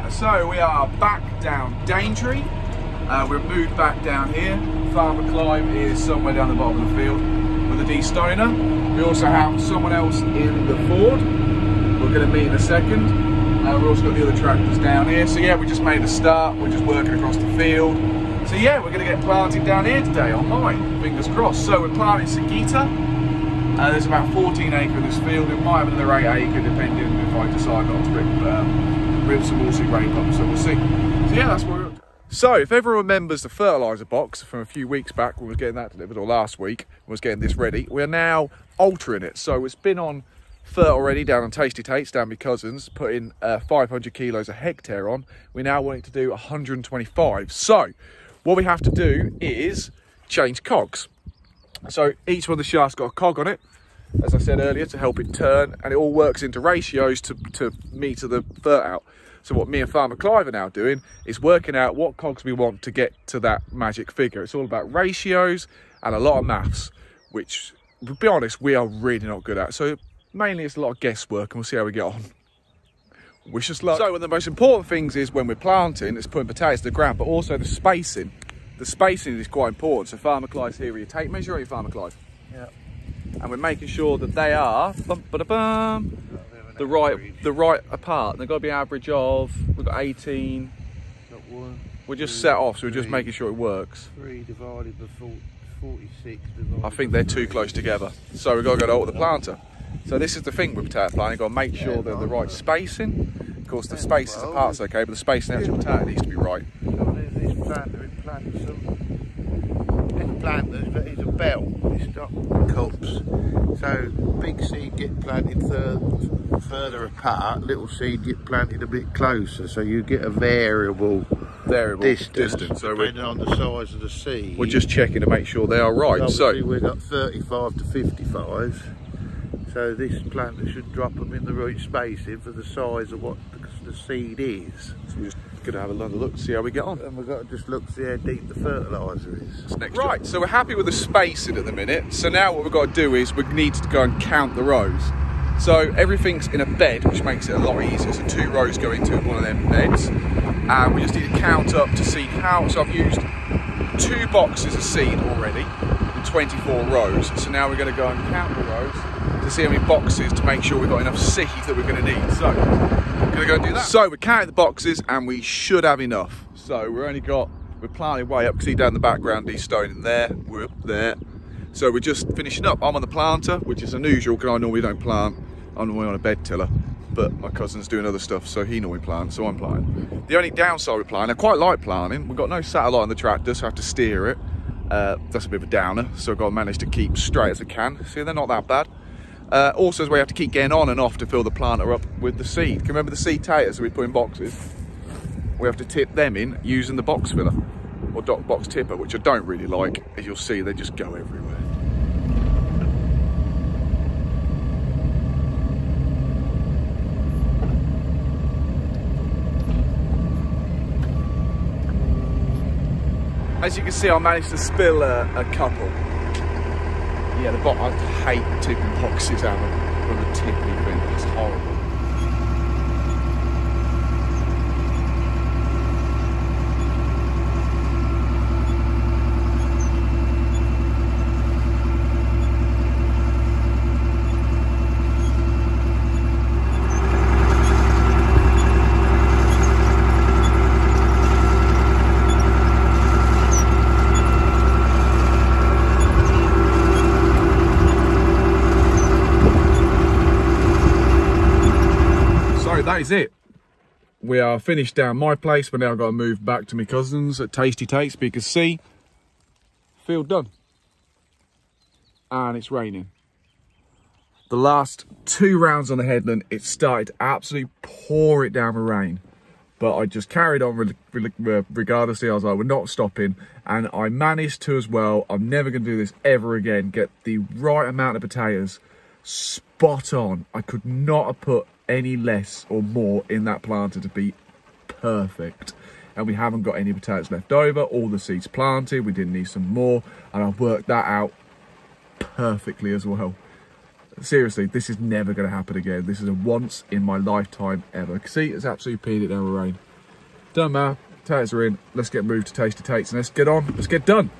Right, so we are back down Daintree. We're moved back down here. Farmer Clive is somewhere down the bottom of the field with a de-stoner. We also have someone else in the Ford. We're going to meet in a second. We've also got the other tractors down here. So yeah, we just made a start. We're just working across the field. So yeah, we're going to get planted down here today on mine. Fingers crossed. So we're planting Sagita. There's about 14 acre in this field. It might have another 8 acre depending if I decide not to rip some more seed rape up. So we'll see. So yeah, that's what we're up to. So if everyone remembers the fertiliser box from a few weeks back, we were getting that delivered, or last week, was getting this ready. We're now altering it. So it's been on fert already down on Tasty Tates, down my cousins, putting 500 kilos a hectare on. We now want it to do 125. So what we have to do is change cogs. So each one of the shafts got a cog on it, as I said earlier, to help it turn, and it all works into ratios to meter the fert out. So what me and Farmer Clive are now doing is working out what cogs we want to get to that magic figure. It's all about ratios and a lot of maths, which, to be honest, we are really not good at. So mainly it's a lot of guesswork, and we'll see how we get on. Wish us luck. So one of the most important things is when we're planting, is putting potatoes to the ground, but also the spacing. The spacing is quite important. So Farmer Clive's here with your tape measure, are you, Farmer Clive? Yeah. And we're making sure that they are the right apart. They've got to be average of, we've got 18. We're just set off, so we're just making sure it works. 3 divided by 46 divided. I think they're too close together. So we've got to go to alter the planter. So this is the thing with potato planting, you've got to make sure they're the right spacing. Of course the spaces apart's okay, but the spacing of the actual potato needs to be right. This planter, it plants this planter, but it's a belt, it's not cups. So big seed get planted further apart, little seed get planted a bit closer, so you get a variable distance so depending on the size of the seed. We're just checking to make sure they are right. So we've got 35 to 55. So this planter should drop them in the right spacing for the size of what the seed is. So we're just going to have another look, see how we get on. And we've got to just look, see how deep the fertiliser is. Right, so we're happy with the spacing at the minute. So now what we've got to do is we need to go and count the rows. So everything's in a bed, which makes it a lot easier. So 2 rows go into one of them beds. And we just need to count up to see how, so I've used 2 boxes of seed already in 24 rows. So now we're going to go and count the rows to see how many boxes to make sure we've got enough seed that we're going to need. So we're going to go and do that. So we're counting the boxes and we should have enough. So we're planting way up, see down the background, de-stoning there, we're up there. So we're just finishing up. I'm on the planter, which is unusual because I normally don't plant. I'm normally on a bed tiller, but my cousin's doing other stuff, so he normally plants, so I'm planting. The only downside with planting, I quite like planting. We've got no satellite on the tractor, so I have to steer it. That's a bit of a downer, so I've got to manage to keep straight as I can. See, they're not that bad. Also, as we have to keep getting on and off to fill the planter up with the seed. Can you remember the seed taters that we put in boxes? We have to tip them in using the box filler, or box tipper, which I don't really like. As you'll see, they just go everywhere. As you can see, I managed to spill a couple. Yeah, I hate tipping boxes out of the tippy thing. It's horrible. That is it. We are finished down my place. We're now got to move back to my cousin's at Tasty Tates, but you can see field done, and it's raining. The last 2 rounds on the headland, it started to absolutely pour it down with rain, but I just carried on regardless. I was like, we're not stopping, and I managed to as well. I'm never going to do this ever again. Get the right amount of potatoes spot on. I could not have put any less or more in that planter to be perfect, and we haven't got any potatoes left over. All the seeds planted, we didn't need some more, and I've worked that out perfectly as well. Seriously, this is never going to happen again. This is a once in my lifetime ever. See, it's absolutely peed it down with rain. Done, man. Taters are in. Let's get moved to Tasty Tates and let's get on. Let's get done.